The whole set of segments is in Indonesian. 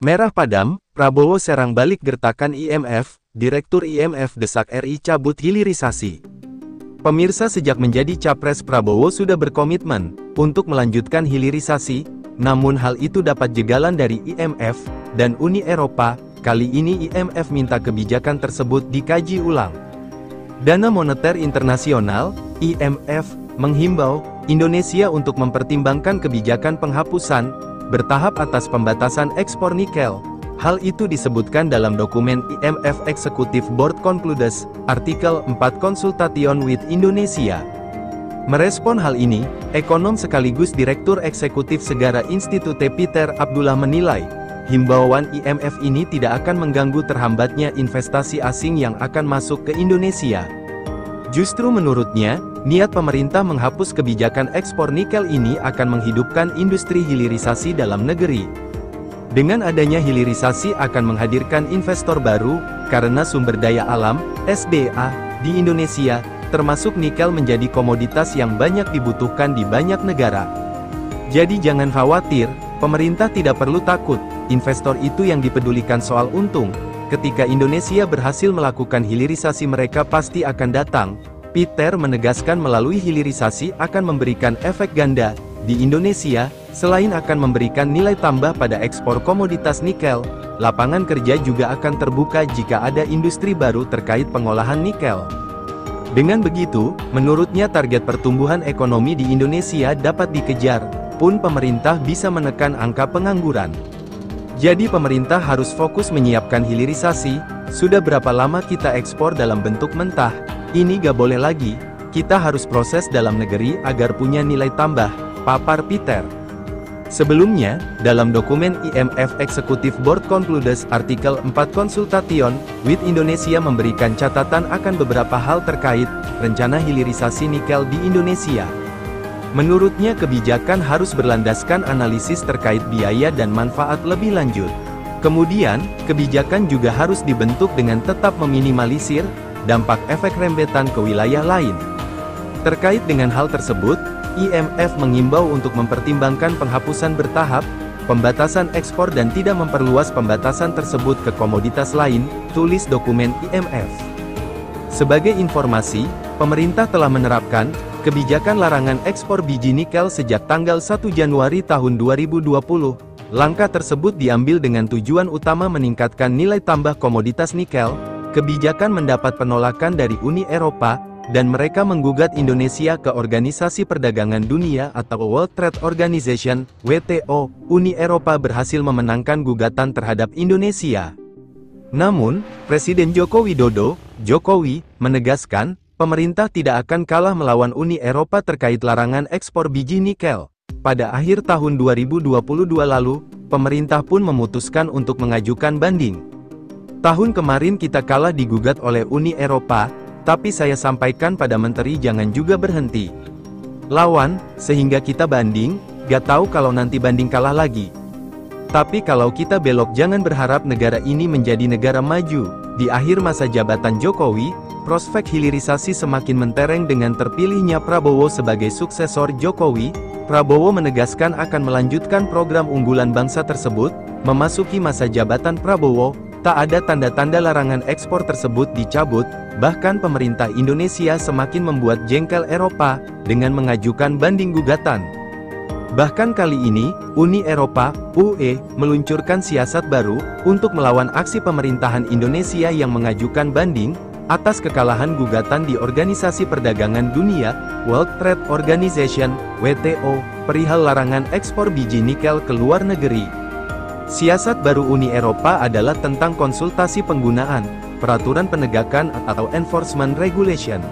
Merah padam, Prabowo serang balik gertakan IMF, Direktur IMF desak RI cabut hilirisasi. Pemirsa, sejak menjadi capres Prabowo sudah berkomitmen untuk melanjutkan hilirisasi, namun hal itu dapat jegalan dari IMF dan Uni Eropa. Kali ini IMF minta kebijakan tersebut dikaji ulang. Dana Moneter Internasional, IMF, menghimbau Indonesia untuk mempertimbangkan kebijakan penghapusan bertahap atas pembatasan ekspor nikel. Hal itu disebutkan dalam dokumen IMF Executive Board Concludes, artikel 4 Consultation with Indonesia. Merespon hal ini, ekonom sekaligus Direktur Eksekutif Segara Institute Peter Abdullah menilai, himbauan IMF ini tidak akan mengganggu terhambatnya investasi asing yang akan masuk ke Indonesia. Justru menurutnya, niat pemerintah menghapus kebijakan ekspor nikel ini akan menghidupkan industri hilirisasi dalam negeri. Dengan adanya hilirisasi akan menghadirkan investor baru, karena sumber daya alam, SDA, di Indonesia, termasuk nikel menjadi komoditas yang banyak dibutuhkan di banyak negara. Jadi jangan khawatir, pemerintah tidak perlu takut, investor itu yang dipedulikan soal untung. Ketika Indonesia berhasil melakukan hilirisasi mereka pasti akan datang. Peter menegaskan melalui hilirisasi akan memberikan efek ganda. Di Indonesia, selain akan memberikan nilai tambah pada ekspor komoditas nikel, lapangan kerja juga akan terbuka jika ada industri baru terkait pengolahan nikel. Dengan begitu, menurutnya target pertumbuhan ekonomi di Indonesia dapat dikejar, pun pemerintah bisa menekan angka pengangguran. Jadi pemerintah harus fokus menyiapkan hilirisasi. Sudah berapa lama kita ekspor dalam bentuk mentah? Ini gak boleh lagi, kita harus proses dalam negeri agar punya nilai tambah, papar Peter. Sebelumnya, dalam dokumen IMF Executive Board Concludes artikel 4 Consultation with Indonesia memberikan catatan akan beberapa hal terkait rencana hilirisasi nikel di Indonesia. Menurutnya kebijakan harus berlandaskan analisis terkait biaya dan manfaat lebih lanjut. Kemudian, kebijakan juga harus dibentuk dengan tetap meminimalisir dampak efek rembetan ke wilayah lain. Terkait dengan hal tersebut, IMF mengimbau untuk mempertimbangkan penghapusan bertahap, pembatasan ekspor dan tidak memperluas pembatasan tersebut ke komoditas lain, tulis dokumen IMF. Sebagai informasi, pemerintah telah menerapkan kebijakan larangan ekspor biji nikel sejak tanggal 1 Januari tahun 2020. Langkah tersebut diambil dengan tujuan utama meningkatkan nilai tambah komoditas nikel. Kebijakan mendapat penolakan dari Uni Eropa, dan mereka menggugat Indonesia ke Organisasi Perdagangan Dunia atau World Trade Organization, WTO. Uni Eropa berhasil memenangkan gugatan terhadap Indonesia. Namun, Presiden Joko Widodo, Jokowi, menegaskan, pemerintah tidak akan kalah melawan Uni Eropa terkait larangan ekspor biji nikel. Pada akhir tahun 2022 lalu, pemerintah pun memutuskan untuk mengajukan banding. Tahun kemarin kita kalah digugat oleh Uni Eropa, tapi saya sampaikan pada menteri jangan juga berhenti lawan, sehingga kita banding, gak tahu kalau nanti banding kalah lagi. Tapi kalau kita belok jangan berharap negara ini menjadi negara maju. Di akhir masa jabatan Jokowi, prospek hilirisasi semakin mentereng dengan terpilihnya Prabowo sebagai suksesor Jokowi. Prabowo menegaskan akan melanjutkan program unggulan bangsa tersebut. Memasuki masa jabatan Prabowo, tak ada tanda-tanda larangan ekspor tersebut dicabut, bahkan pemerintah Indonesia semakin membuat jengkel Eropa, dengan mengajukan banding gugatan. Bahkan kali ini, Uni Eropa, UE, meluncurkan siasat baru, untuk melawan aksi pemerintahan Indonesia yang mengajukan banding, atas kekalahan gugatan di Organisasi Perdagangan Dunia, World Trade Organization, WTO, perihal larangan ekspor biji nikel ke luar negeri. Siasat baru Uni Eropa adalah tentang konsultasi penggunaan, peraturan penegakan atau enforcement regulation.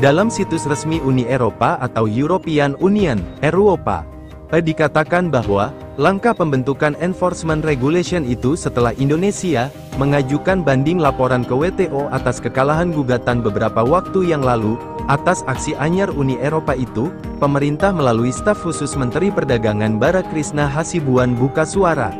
Dalam situs resmi Uni Eropa atau European Union, Eropa, dikatakan bahwa, langkah pembentukan enforcement regulation itu setelah Indonesia, mengajukan banding laporan ke WTO atas kekalahan gugatan beberapa waktu yang lalu, atas aksi anyar Uni Eropa itu, pemerintah melalui staf khusus Menteri Perdagangan Bara Krishna Hasibuan buka suara.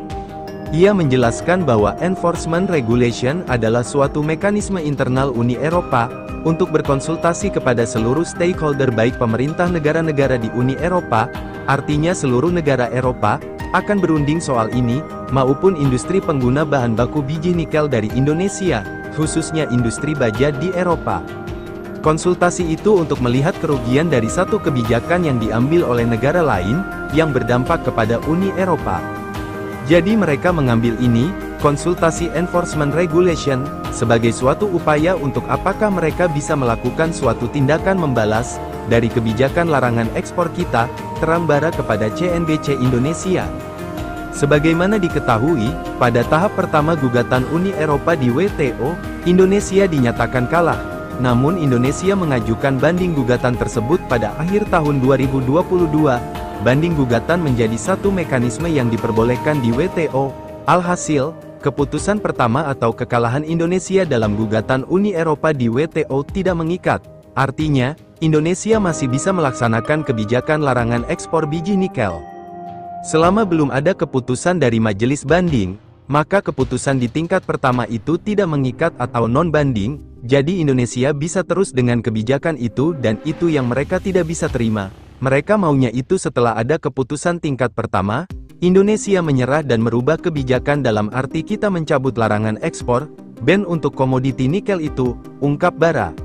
Ia menjelaskan bahwa enforcement regulation adalah suatu mekanisme internal Uni Eropa, untuk berkonsultasi kepada seluruh stakeholder baik pemerintah negara-negara di Uni Eropa, artinya seluruh negara Eropa, akan berunding soal ini, maupun industri pengguna bahan baku biji nikel dari Indonesia, khususnya industri baja di Eropa. Konsultasi itu untuk melihat kerugian dari satu kebijakan yang diambil oleh negara lain, yang berdampak kepada Uni Eropa. Jadi mereka mengambil ini, konsultasi Enforcement Regulation, sebagai suatu upaya untuk apakah mereka bisa melakukan suatu tindakan membalas, dari kebijakan larangan ekspor kita, terang bara kepada CNBC Indonesia. Sebagaimana diketahui, pada tahap pertama gugatan Uni Eropa di WTO, Indonesia dinyatakan kalah. Namun Indonesia mengajukan banding gugatan tersebut pada akhir tahun 2022. Banding gugatan menjadi satu mekanisme yang diperbolehkan di WTO. Alhasil, keputusan pertama atau kekalahan Indonesia dalam gugatan Uni Eropa di WTO tidak mengikat. Artinya, Indonesia masih bisa melaksanakan kebijakan larangan ekspor biji nikel. Selama belum ada keputusan dari majelis banding, maka keputusan di tingkat pertama itu tidak mengikat atau non-banding, jadi Indonesia bisa terus dengan kebijakan itu dan itu yang mereka tidak bisa terima. Mereka maunya itu setelah ada keputusan tingkat pertama, Indonesia menyerah dan merubah kebijakan dalam arti kita mencabut larangan ekspor, ban untuk komoditi nikel itu, ungkap Bara.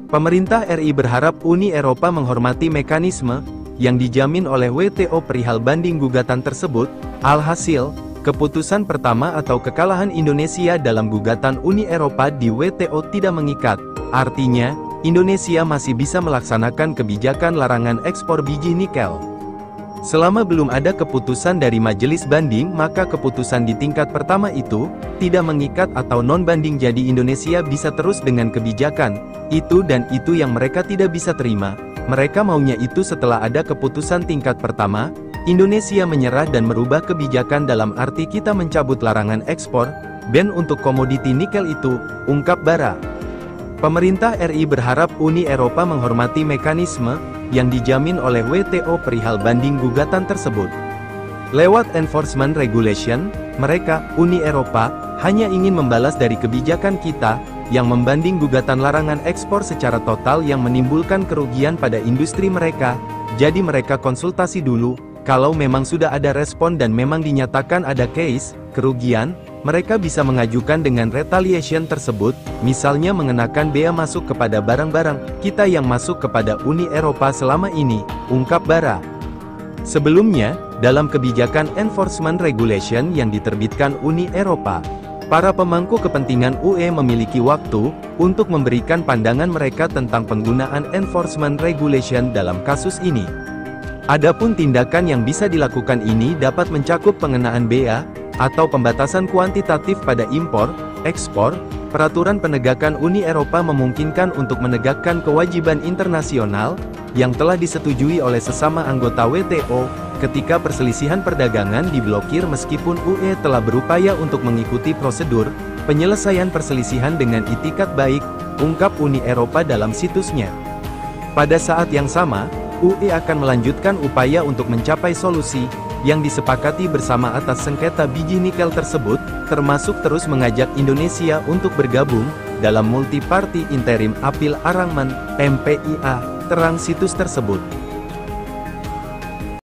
Pemerintah RI berharap Uni Eropa menghormati mekanisme yang dijamin oleh WTO perihal banding gugatan tersebut. Alhasil, keputusan pertama atau kekalahan Indonesia dalam gugatan Uni Eropa di WTO tidak mengikat. Artinya, Indonesia masih bisa melaksanakan kebijakan larangan ekspor biji nikel. Selama belum ada keputusan dari majelis banding, maka keputusan di tingkat pertama itu tidak mengikat atau non-banding, jadi Indonesia bisa terus dengan kebijakan itu dan itu yang mereka tidak bisa terima. Mereka maunya itu setelah ada keputusan tingkat pertama, Indonesia menyerah dan merubah kebijakan dalam arti kita mencabut larangan ekspor, ban untuk komoditi nikel itu, ungkap Bara. Pemerintah RI berharap Uni Eropa menghormati mekanisme yang dijamin oleh WTO perihal banding gugatan tersebut. Lewat Enforcement Regulation, mereka, Uni Eropa, hanya ingin membalas dari kebijakan kita, yang membanding gugatan larangan ekspor secara total yang menimbulkan kerugian pada industri mereka, jadi mereka konsultasi dulu, kalau memang sudah ada respon dan memang dinyatakan ada case, kerugian, mereka bisa mengajukan dengan retaliation tersebut, misalnya mengenakan bea masuk kepada barang-barang kita yang masuk kepada Uni Eropa selama ini, ungkap Bara. Sebelumnya, dalam kebijakan Enforcement Regulation yang diterbitkan Uni Eropa, para pemangku kepentingan UE memiliki waktu untuk memberikan pandangan mereka tentang penggunaan Enforcement Regulation dalam kasus ini. Adapun tindakan yang bisa dilakukan ini dapat mencakup pengenaan bea, atau pembatasan kuantitatif pada impor, ekspor. Peraturan penegakan Uni Eropa memungkinkan untuk menegakkan kewajiban internasional, yang telah disetujui oleh sesama anggota WTO, ketika perselisihan perdagangan diblokir meskipun UE telah berupaya untuk mengikuti prosedur penyelesaian perselisihan dengan itikat baik, ungkap Uni Eropa dalam situsnya. Pada saat yang sama, UE akan melanjutkan upaya untuk mencapai solusi yang disepakati bersama atas sengketa biji nikel tersebut, termasuk terus mengajak Indonesia untuk bergabung dalam Multi-Party Interim Appeal Arrangement (MPIA), terang situs tersebut.